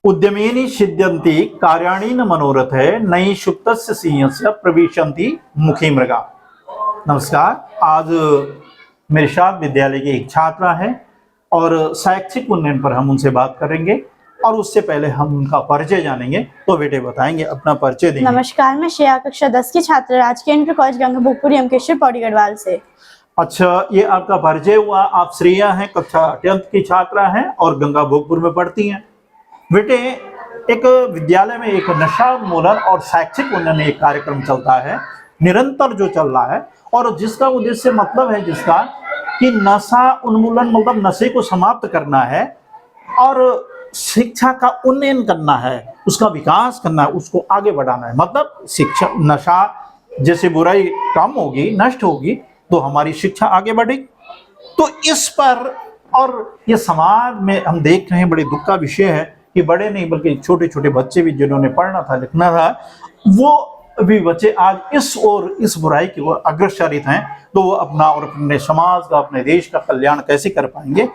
उद्यमेनि सिद्ध्यन्ति कार्याणि न मनोरथे नई शुक्तस्य सिंहस्य प्रविशन्ति मुखी मृगा। नमस्कार, आज मेरे साथ विद्यालय की एक छात्रा है और शैक्षिक उन्नयन पर हम उनसे बात करेंगे और उससे पहले हम उनका परिचय जानेंगे। तो बेटे बताएंगे, अपना परिचय देंगे। नमस्कार, मैं श्रेया कक्षा 10 की छात्र राजकीय इंटर कॉलेज गंगा भोगपुर यमकेश्वर पौड़ी गढ़वाल से। अच्छा, ये आपका परिचय हुआ। आप श्रेया हैं, कक्षा 10th की छात्रा हैं और गंगा भोगपुर में पढ़ती हैं। बेटे, एक विद्यालय में एक नशा उन्मूलन और शैक्षिक उन्नयन एक कार्यक्रम चलता है, निरंतर जो चल रहा है, और जिसका उद्देश्य मतलब है जिसका कि नशा उन्मूलन मतलब नशे को समाप्त करना है और शिक्षा का उन्नयन करना है, उसका विकास करना है, उसको आगे बढ़ाना है। मतलब शिक्षा, नशा जैसे बुराई कम होगी, नष्ट होगी, तो हमारी शिक्षा आगे बढ़ेगी। तो इस पर और ये समाज में हम देख रहे हैं, बड़े दुख का विषय है कि बड़े नहीं बल्कि छोटे छोटे बच्चे भी जिन्होंने पढ़ना था, लिखना था, वो भी बच्चे आज इस बुराई की ओर अग्रसरित हैं। तो वो अपना और अपने समाज का, अपने देश का कल्याण कैसे कर पाएंगे?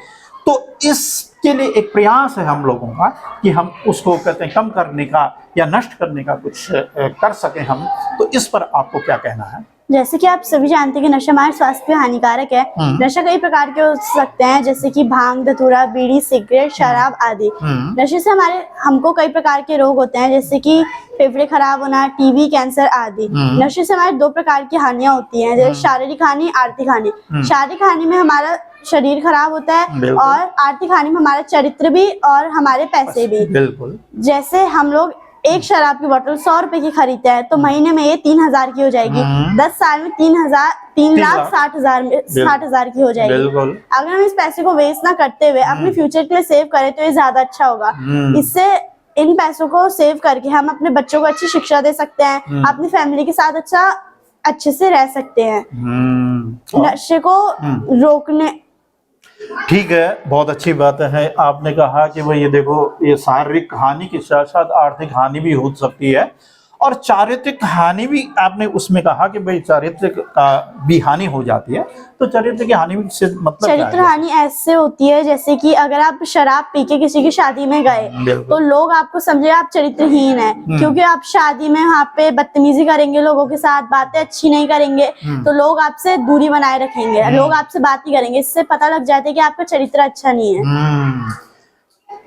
तो इसके लिए एक प्रयास है हम लोगों का कि हम उसको कहते हैं कम करने का या नष्ट करने का कुछ कर सकें हम। तो इस पर आपको क्या कहना है? जैसे कि आप सभी जानते हैं कि नशा हमारे स्वास्थ्य पे हानिकारक है। नशा कई प्रकार के हो सकते हैं, जैसे कि भांग, धतूरा, बीड़ी, सिगरेट, शराब आदि। नशे से हमको कई प्रकार के रोग होते हैं, जैसे कि फेफड़े खराब होना, टीबी, कैंसर आदि। नशे से हमारे दो प्रकार की हानियां होती हैं, जैसे शारीरिक हानि, आर्थिक हानि। शारीरिक हानि में हमारा शरीर खराब होता है और आर्थिक हानि में हमारा चरित्र भी और हमारे पैसे भी। बिल्कुल। जैसे हम लोग एक शराब की बोतल 100 रुपए की खरीदते हैं, तो महीने में ये 3000 की हो जाएगी। 10 साल में 3,60,000 की हो जाएगी। अगर हम इस पैसे को वेस्ट ना करते हुए अपने फ्यूचर के लिए सेव करें तो ये ज्यादा अच्छा होगा। इससे इन पैसों को सेव करके हम अपने बच्चों को अच्छी शिक्षा दे सकते हैं, अपनी फैमिली के साथ अच्छे से रह सकते हैं। नशे को रोकने, ठीक है, बहुत अच्छी बात है। आपने कहा कि भाई ये देखो, ये शारीरिक हानि के साथ साथ आर्थिक हानि भी हो सकती है और चारित्रिक हानि भी। आपने उसमें कहा कि भाई चारित्रिक का भी हानि हो जाती है, तो चरित्र की हानि से मतलब चरित्र हानि ऐसे होती है जैसे कि अगर आप शराब पी के किसी की शादी में गए तो लोग आपको समझे आप चरित्रहीन है, क्योंकि आप शादी में वहाँ पे बदतमीजी करेंगे, लोगों के साथ बातें अच्छी नहीं करेंगे, तो लोग आपसे दूरी बनाए रखेंगे, लोग आपसे बात नहीं करेंगे। इससे पता लग जाता है कि आपका चरित्र अच्छा नहीं है।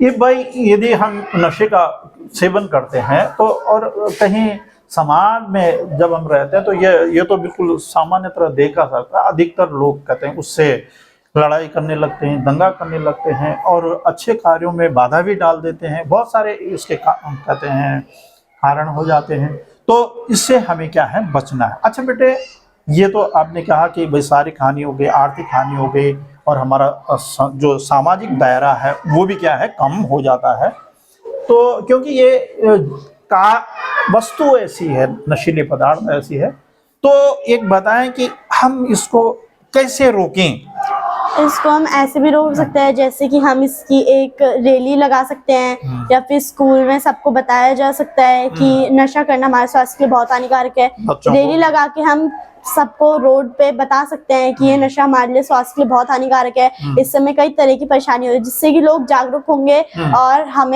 ये भाई, यदि हम नशे का सेवन करते हैं तो और कहीं समाज में जब हम रहते हैं तो ये तो बिल्कुल सामान्य तरह देखा जाता है। अधिकतर लोग कहते हैं उससे लड़ाई करने लगते हैं, दंगा करने लगते हैं और अच्छे कार्यों में बाधा भी डाल देते हैं। बहुत सारे इसके कहते हैं कारण हो जाते हैं। तो इससे हमें क्या है, बचना है। अच्छा बेटे, ये तो आपने कहा कि भाई शारीरिक हानि हो गई, आर्थिक हानि हो गई और हमारा जो सामाजिक दायरा है वो भी क्या है, कम हो जाता है। तो क्योंकि ये का वस्तु ऐसी है, नशीले पदार्थ ऐसी है, तो एक बताएं कि हम इसको कैसे रोकें? इसको हम ऐसे भी रोक सकते हैं, जैसे कि हम इसकी एक रैली लगा सकते हैं या फिर स्कूल में सबको बताया जा सकता है कि नशा करना हमारे स्वास्थ्य के लिए बहुत हानिकारक है। रैली लगा के हम सबको रोड पे बता सकते हैं कि ये नशा हमारे लिए स्वास्थ्य के लिए बहुत हानिकारक है। इस समय कई तरह की परेशानी हो रही है, जिससे कि लोग जागरूक होंगे और हम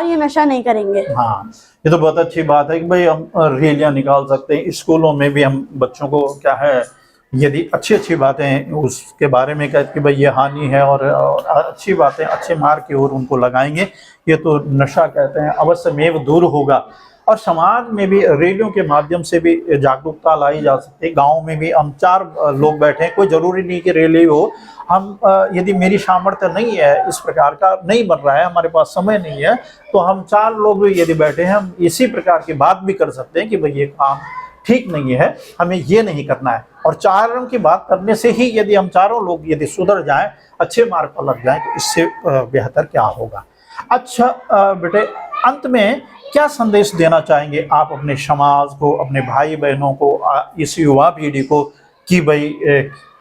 ये नशा नहीं करेंगे। हाँ, ये तो बहुत अच्छी बात है कि भाई हम रैलियां निकाल सकते हैं। स्कूलों में भी हम बच्चों को क्या है, यदि अच्छी बातें उसके बारे में कहते कि भाई ये हानि है और अच्छी बातें अच्छे मार्ग की ओर उनको लगाएंगे, ये तो नशा कहते हैं अवश्य में दूर होगा। और समाज में भी रैलियों के माध्यम से भी जागरूकता लाई जा सकती है। गांव में भी हम 4 लोग बैठे हैं, कोई जरूरी नहीं कि रैली हो। हम यदि मेरी सामर्थ्य नहीं है, इस प्रकार का नहीं बन रहा है, हमारे पास समय नहीं है, तो हम 4 लोग यदि बैठे हैं, हम इसी प्रकार की बात भी कर सकते हैं कि भाई ये काम ठीक नहीं है, हमें ये नहीं करना है। और 4 की बात करने से ही यदि हम चारों लोग यदि सुधर जाएं, अच्छे मार्ग पर लग जाएं, तो इससे बेहतर क्या होगा। अच्छा बेटे, अंत में क्या संदेश देना चाहेंगे आप अपने समाज को, अपने भाई बहनों को, इस युवा पीढ़ी को कि भाई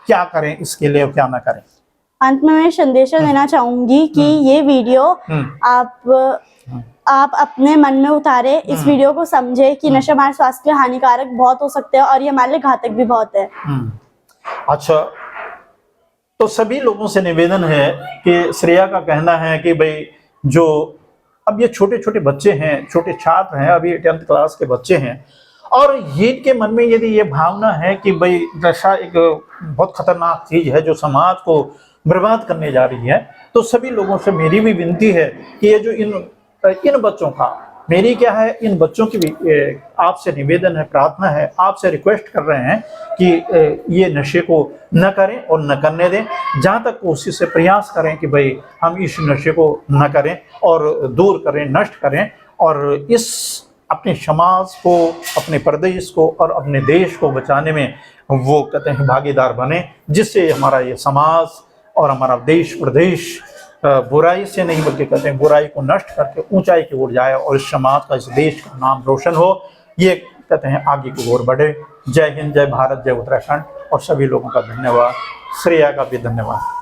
क्या करें इसके लिए और क्या ना करें? अंत में मैं संदेश देना चाहूंगी कि ये वीडियो आप अपने मन में उतारे, इस वीडियो को समझे कि नशा हमारे स्वास्थ्य के लिए हानिकारक बहुत हो सकते हैं और ये हमारे लिए घातक भी बहुत है। अच्छा, तो सभी लोगों से निवेदन है कि श्रेया का कहना है कि भाई जो अब ये छोटे छोटे बच्चे हैं, छोटे छात्र हैं, अभी 10th क्लास के बच्चे हैं, और ये इनके मन में यदि ये भावना है कि भाई नशा एक बहुत खतरनाक चीज है जो समाज को बर्बाद करने जा रही है, तो सभी लोगों से मेरी भी विनती है कि ये जो इन बच्चों का, मेरी क्या है, इन बच्चों की भी आपसे निवेदन है, प्रार्थना है, आपसे रिक्वेस्ट कर रहे हैं कि ये नशे को न करें और न करने दें। जहाँ तक कोशिश से प्रयास करें कि भाई हम इस नशे को न करें और दूर करें, नष्ट करें, और इस अपने समाज को, अपने प्रदेश को और अपने देश को बचाने में वो कहते हैं भागीदार बने, जिससे हमारा ये समाज और हमारा देश प्रदेश बुराई से नहीं बल्कि कहते हैं बुराई को नष्ट करके ऊंचाई की ओर जाए और इस समाज का, इस देश का नाम रोशन हो, ये कहते हैं आगे की ओर बढ़े। जय हिंद, जय भारत, जय उत्तराखंड, और सभी लोगों का धन्यवाद, श्रेया का भी धन्यवाद।